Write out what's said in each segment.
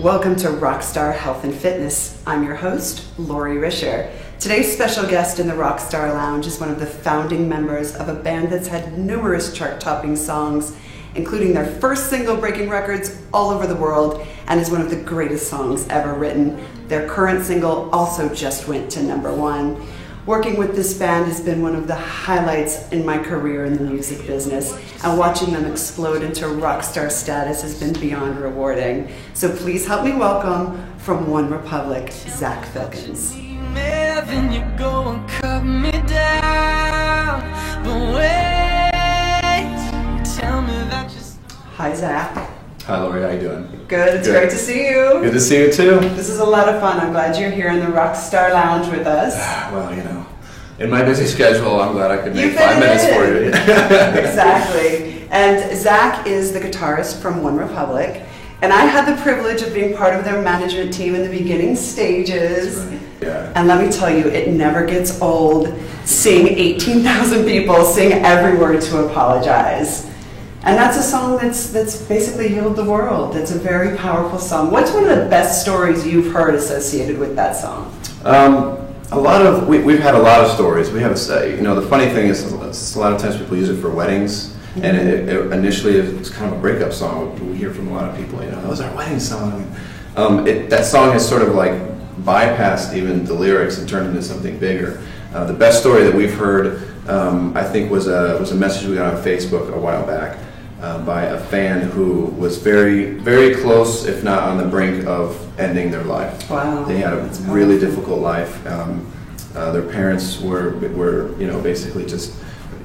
Welcome to Rockstar Health and Fitness. I'm your host, Lori Risher. Today's special guest in the Rockstar Lounge is one of the founding members of a band that's had numerous chart-topping songs, including their first single breaking records all over the world, and is one of the greatest songs ever written. Their current single also just went to #1. Working with this band has been one of the highlights in my career in the music business, and watching them explode into rock star status has been beyond rewarding. So please help me welcome, from One Republic, Zach Filkins. Hi, Zach. Hi, Lori. How you doing? Good. It's great to see you. Good to see you too. This is a lot of fun. I'm glad you're here in the Rockstar Lounge with us. Well, you know, in my busy schedule, I'm glad I could make 5 minutes for you. Exactly. And Zach is the guitarist from One Republic, and I had the privilege of being part of their management team in the beginning stages. That's right. Yeah. And let me tell you, it never gets old seeing 18,000 people sing every word to Apologize. And that's a song that's basically healed the world. It's a very powerful song. What's one of the best stories you've heard associated with that song? We've had a lot of stories. We have, the funny thing is, a lot of times people use it for weddings, and initially it's kind of a breakup song. We hear from a lot of people, that was our wedding song. That song has sort of like bypassed even the lyrics and turned into something bigger. The best story that we've heard, I think, was a message we got on Facebook a while back. By a fan who was very, very close, if not on the brink of ending their life. Wow. They had a really difficult life. Their parents were basically just,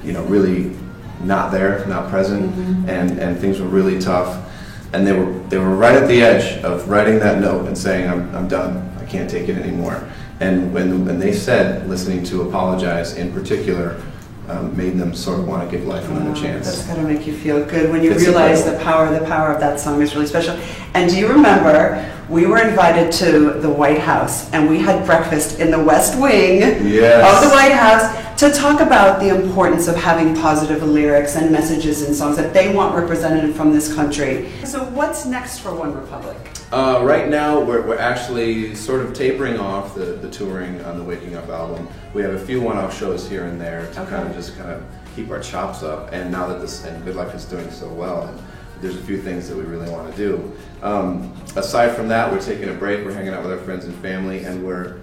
really not there, not present, and things were really tough. And they were right at the edge of writing that note and saying, I'm done. I can't take it anymore. And when they said, listening to Apologize in particular, made them sort of want to give life another chance. That's got to make you feel good when you realize the power of that song is really special. And do you remember, we were invited to the White House, and we had breakfast in the West Wing of the White House to talk about the importance of having positive lyrics and messages in songs that they want represented from this country. So what's next for One Republic? Right now, we're actually sort of tapering off the touring on the Waking Up album. We have a few one-off shows here and there to kind of keep our chops up. And now that and Good Life is doing so well, and there's a few things that we really want to do. Aside from that, we're taking a break. We're hanging out with our friends and family, and we're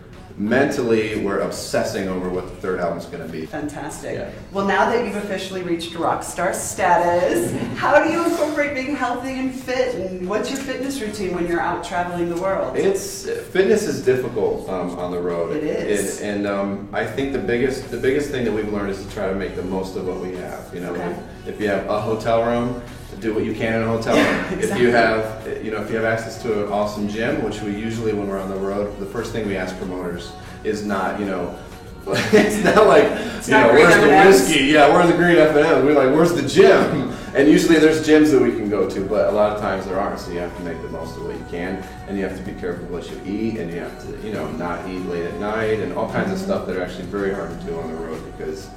obsessing over what the third album's going to be. Fantastic. Yeah. Well, now that you've officially reached rock star status, how do you incorporate being healthy and fit? And what's your fitness routine when you're out traveling the world? Fitness is difficult on the road. It is. And I think the biggest thing that we've learned is to try to make the most of what we have. If you have a hotel room, do what you can in a hotel room. Exactly. If you have access to an awesome gym, which we usually, when we're on the road, the first thing we ask promoters is not, it's not like, where's the whiskey? Yeah, where's the green F&M? We're like, where's the gym? And usually there's gyms that we can go to, but a lot of times there aren't, so you have to make the most of what you can, and you have to be careful what you eat, and you have to, not eat late at night, and all kinds of stuff that are actually very hard to do on the road, because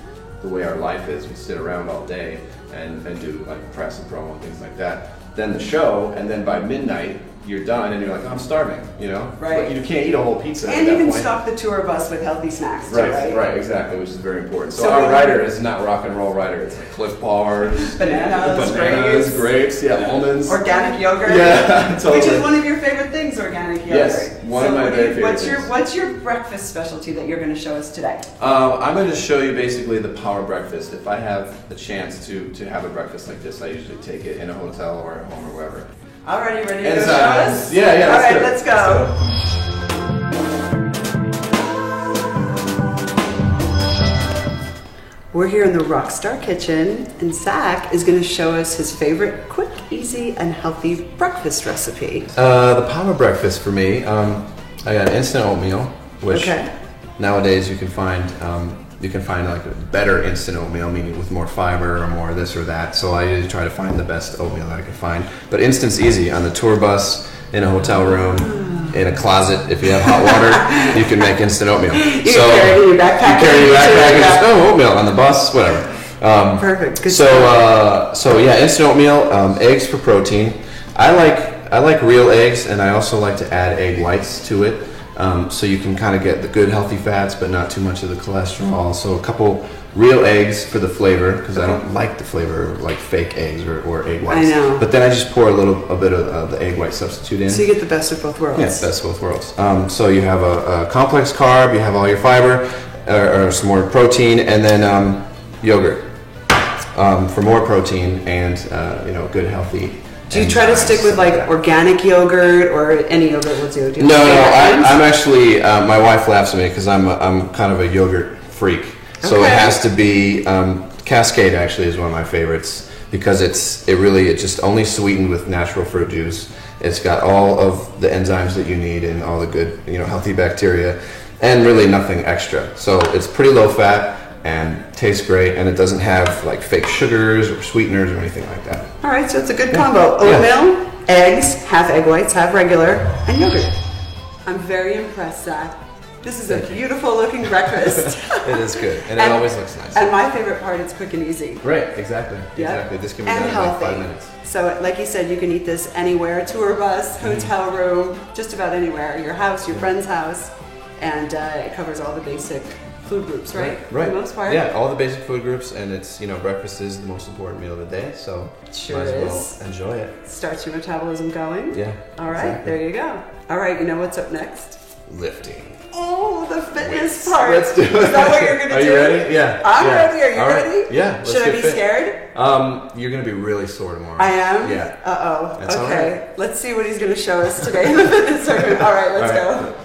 the way our life is, we sit around all day and do like press and promo and things like that. Then the show, and then by midnight you're done and you're like, I'm starving, Right. But you can't eat a whole pizza And at that you can point. stock the tour bus with healthy snacks too, Right, exactly, which is very important. So, So our rider is not rock and roll rider, it's like Cliff Bars, bananas, grapes, almonds. Organic yogurt. Yeah, totally. Which is one of your favorite things, organic yogurt. Yes, one of my very favorite things. What's your breakfast specialty that you're going to show us today? I'm going to show you basically the power breakfast. If I have the chance to have a breakfast like this, I usually take it in a hotel or at home or wherever. Alrighty, ready to go show us? Yeah. Alright, let's go. We're here in the Rockstar Kitchen, and Zach is going to show us his favorite quick, easy, and healthy breakfast recipe. The power breakfast for me, I got instant oatmeal, which nowadays you can find like a better instant oatmeal, meaning with more fiber or more this or that. So I usually try to find the best oatmeal that I can find. But instant's easy. On the tour bus, in a hotel room, in a closet. If you have hot water, you can make instant oatmeal. You carry your backpack. You carry your backpack and just, oatmeal on the bus, whatever. Perfect. Good so yeah, instant oatmeal, eggs for protein. I like I like real eggs, and I also like to add egg whites to it, so you can kind of get the good healthy fats, but not too much of the cholesterol. So a couple real eggs for the flavor, because I don't like the flavor of like fake eggs or egg whites. I know. But then I just pour a bit of the egg white substitute in. So you get the best of both worlds. Yeah, best of both worlds. So you have a complex carb, you have all your fiber, or some more protein, and then yogurt for more protein and good healthy. Do you try to stick with like organic yogurt, or any yogurt will do? No, I'm actually. My wife laughs at me because I'm kind of a yogurt freak. So it has to be Cascade. Actually, is one of my favorites because it just only sweetened with natural fruit juice. It's got all of the enzymes that you need and all the good healthy bacteria, and really nothing extra. So it's pretty low fat and tastes great, and it doesn't have like fake sugars or sweeteners or anything like that. All right, so it's a good combo. Oatmeal, eggs, half egg whites, half regular, and yogurt. I'm very impressed, Zach. This is a beautiful looking breakfast. It is good, and it always looks nice. And my favorite part, it's quick and easy. Right, exactly. Exactly. This can be done in like 5 minutes. So like you said, you can eat this anywhere, tour bus, hotel room, just about anywhere, your house, your friend's house, and it covers all the basic food groups, right? Right. For the most part. Yeah, all the basic food groups, and it's breakfast is the most important meal of the day, so sure might as well enjoy it. Starts your metabolism going. Yeah. All right, there you go. All right, you know what's up next? Lifting. Oh, the fitness part. Let's do it. Is that what you're gonna do? Are you ready? Yeah. I'm ready. Are you all ready? Right. Yeah. Should I be scared? You're gonna be really sore tomorrow. I am? Yeah. Uh-oh. That's okay. all right. Let's see what he's gonna show us today in the fitness segment. All right, let's go.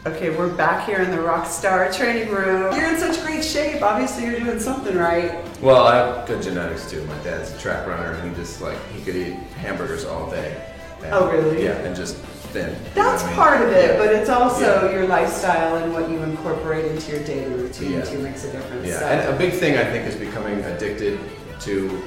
Okay, we're back here in the Rockstar training room. You're in such great shape. Obviously, you're doing something right. Well, I have good genetics too. My dad's a track runner, and he could eat hamburgers all day. And, oh, really? Yeah, and just thin. That's part of it, but it's also your lifestyle and what you incorporate into your daily routine too makes a difference. Yeah, so. and a big thing I think is becoming addicted to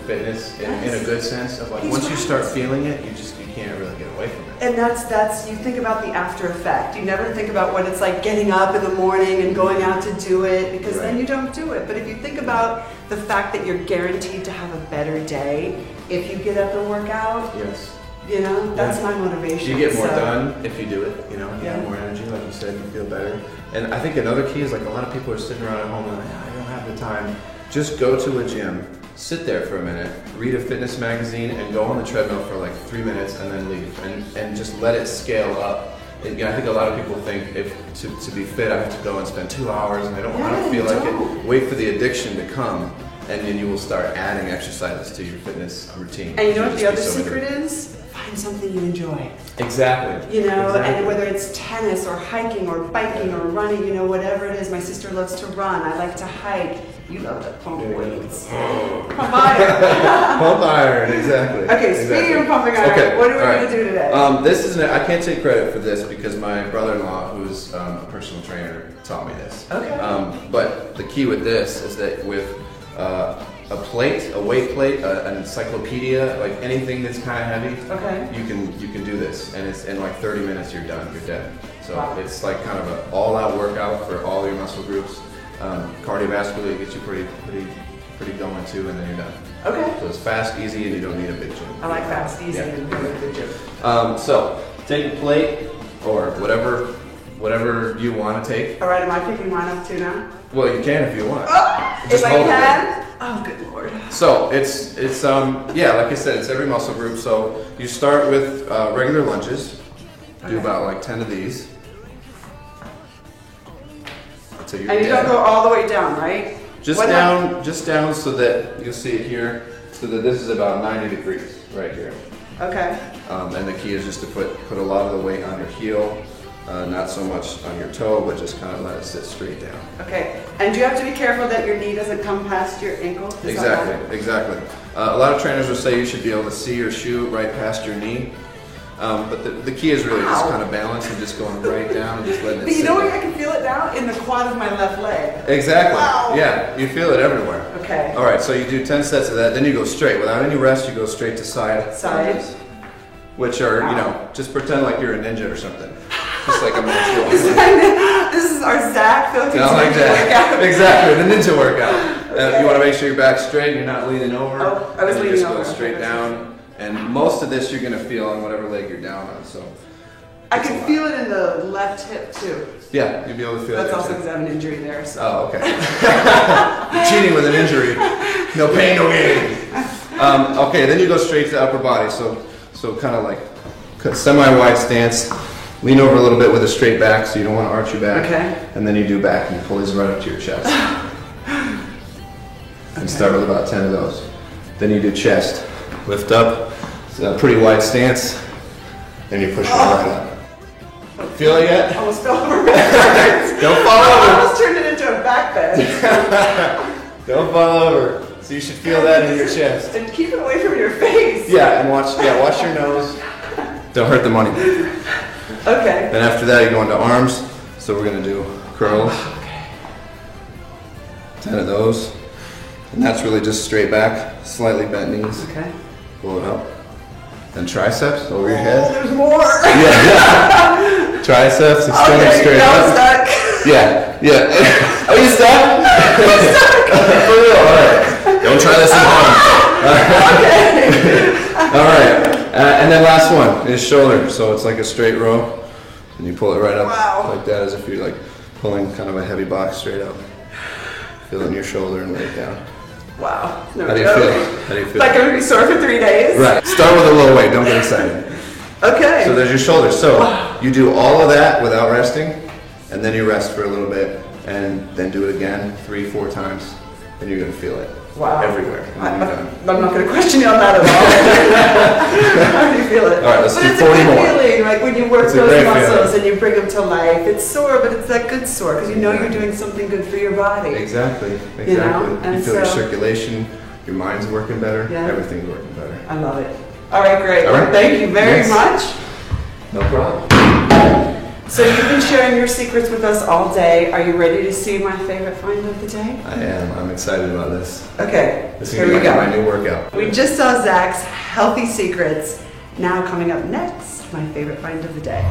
fitness in a good sense of like once you start feeling it, you can't really get away from it. And that's you think about the after effect. You never think about what it's like getting up in the morning and going out to do it, because then you don't do it. But if you think about the fact that you're guaranteed to have a better day if you get up and work out. Yes. That's my motivation. You get more done if you do it, you have more energy, like you said, you feel better. And I think another key is like a lot of people are sitting around at home and like, I don't have the time. Just go to a gym, sit there for a minute, read a fitness magazine, and go on the treadmill for like 3 minutes and then leave. And just let it scale up. And, I think a lot of people think to be fit, I have to go and spend 2 hours, and I don't feel like it. Wait for the addiction to come, and then you will start adding exercises to your fitness routine. And you know what the other secret is? Find something you enjoy. Exactly. And whether it's tennis or hiking or biking or running, whatever it is. My sister loves to run. I like to hike. You love to pump weights. Pump iron. Pump iron, exactly. Okay, speaking of pumping iron, what are we going to do today? I can't take credit for this because my brother-in-law, who's a personal trainer, taught me this. Okay. But the key with this is that with a plate, a weight plate, an encyclopedia, like anything that's kind of heavy, you can do this, and it's in like 30 minutes you're done, you're dead. So it's like kind of an all-out workout for all your muscle groups. Cardiovascular gets you pretty going too, and then you're done. Okay. So it's fast, easy, and you don't need a big gym. I like fast, easy, and don't need a big gym. So take a plate or whatever you want to take. All right, am I picking mine up too now? Well, you can if you want. If I can? Oh, good lord. So it's like I said, it's every muscle group. So you start with regular lunges. Do about like 10 of these. And you don't go all the way down, right? Just down so that you'll see it here, so that this is about 90 degrees right here. Okay. And the key is just to put a lot of the weight on your heel, not so much on your toe, but just kind of let it sit straight down. Okay. And do you have to be careful that your knee doesn't come past your ankle? Exactly. A lot of trainers will say you should be able to see your shoe right past your knee. But the key is really just kind of balance and just going right down and just letting it sit. But you know where I can feel it now? In the quad of my left leg. Exactly. Wow. Yeah, you feel it everywhere. Okay. All right, so you do 10 sets of that, then you go straight. Without any rest, you go straight to side. Sides. Which are, just pretend like you're a ninja or something. Just like a mental. This is our Zach Phil. Not like that. Exactly, the ninja workout. You want to make sure your back's straight, you're not leaning over. Oh, I was and you leaning just over. go straight down. And most of this you're going to feel on whatever leg you're down on. So I can feel it in the left hip too. yeah, you'll be able to feel That's it. also because I have an injury there. So. Oh, okay. You're cheating with an injury. No pain, no gain. Okay, then you go straight to the upper body. So kind of like semi-wide stance. Lean over a little bit with a straight back, so you don't want to arch your back. Okay. And then you do back, and you pull these right up to your chest. And start with about 10 of those. Then you do chest. Lift up. It's a pretty wide stance. Then you push it right up. Feel it yet? Almost fell over backwards. Don't fall I over. almost turned it into a back bend. Don't fall over. So you should feel that in your chest. And keep it away from your face. Yeah, and watch your nose. Don't hurt the money. Okay. Then after that, you go into arms. So we're gonna do curls. Okay. 10 of those. And that's really just straight back, slightly bent knees. Okay. Pull it up. Then triceps over your head. Oh, there's more. Yeah. Triceps, extend them straight now up. I'm stuck. Yeah, yeah. Oh, you stuck? For real, alright. Don't try this at home. Alright. And then last one is shoulder. So it's like a straight row. And you pull it right up like that as if you're like pulling kind of a heavy box straight up. Feel it in your shoulder and lay it down. Wow. No How do you joke. feel? How do you feel? Like I'm going to be sore for 3 days? Right. Start with a low weight. Don't get excited. Okay. So there's your shoulders. So you do all of that without resting, and then you rest for a little bit, and then do it again 3-4 times, and you're going to feel it. Wow. Everywhere. And then you're done. I'm not going to question you on that at all. How do you feel it? All right, let's but do it's 40 a good more. feeling, like when you work It's a those great muscles feeling. and you bring them to life. It's sore, but it's that good sore because you know you're doing something good for your body. Exactly. You know? You And feel your so- circulation, your mind's working better, Yeah. everything's working better. I love it. All right, great. All right. Thank you very Yes. much. No problem. So you've been sharing your secrets with us all day. Are you ready to see my favorite find of the day? I am. I'm excited about this. Okay, This is here going we to be my go. new workout. We just saw Zach's healthy secrets. Now coming up next, my favorite find of the day.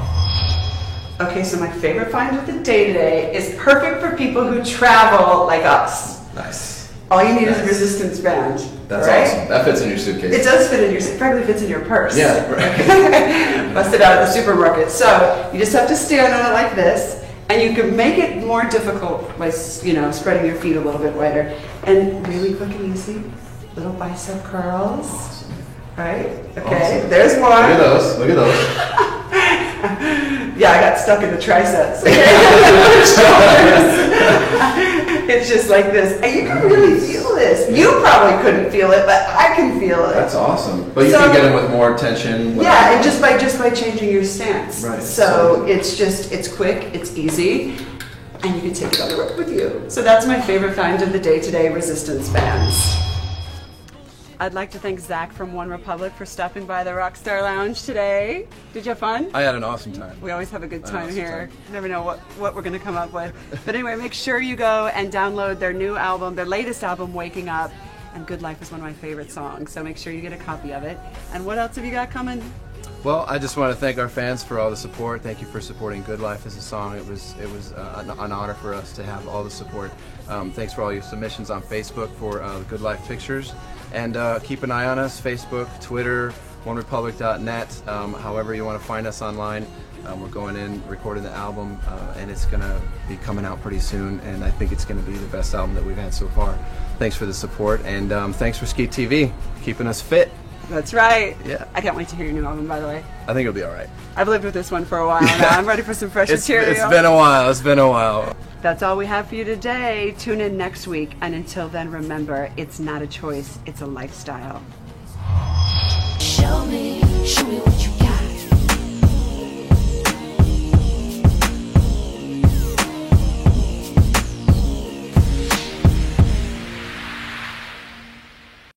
Okay, so my favorite find of the day today is perfect for people who travel like us. Nice. All you need is a Nice. resistance band. That's right? awesome. That fits in your suitcase. It does fit in your, it probably fits in your purse. Yeah. Right. Bust it out at the supermarket. So you just have to stand on it like this, and you can make it more difficult by, spreading your feet a little bit wider. And really quick and easy, little bicep curls. Right? Okay, Awesome. there's one. Look at those. Look at those. Yeah, I got stuck in the triceps. It's just like this. And you can really feel this. You probably couldn't feel it, but I can feel it. That's awesome. But you So- can get them with more tension. Yeah, and just by changing your stance. Right. So it's quick, it's easy, and you can take it on the road with you. So that's my favorite find of the day today, resistance bands. I'd like to thank Zach from One Republic for stopping by the Rockstar Lounge today. Did you have fun? I had an awesome time. We always have a good time awesome here. time. You never know what we're going to come up with. But anyway, make sure you go and download their new album, their latest album, Waking Up. And Good Life is one of my favorite songs, so make sure you get a copy of it. And what else have you got coming? Well, I just want to thank our fans for all the support. Thank you for supporting Good Life as a song. It was an honor for us to have all the support. Thanks for all your submissions on Facebook for Good Life pictures. And keep an eye on us, Facebook, Twitter, onerepublic.net, however you want to find us online. We're going in, recording the album, and it's going to be coming out pretty soon, and I think it's going to be the best album that we've had so far. Thanks for the support, and thanks for Skeet TV, keeping us fit. That's right. Yeah. I can't wait to hear your new album, by the way. I think it'll be all right. I've lived with this one for a while now. I'm ready for some fresh material. It's been a while. It's been a while. That's all we have for you today. Tune in next week. And until then, remember, it's not a choice, it's a lifestyle. Show me what you got.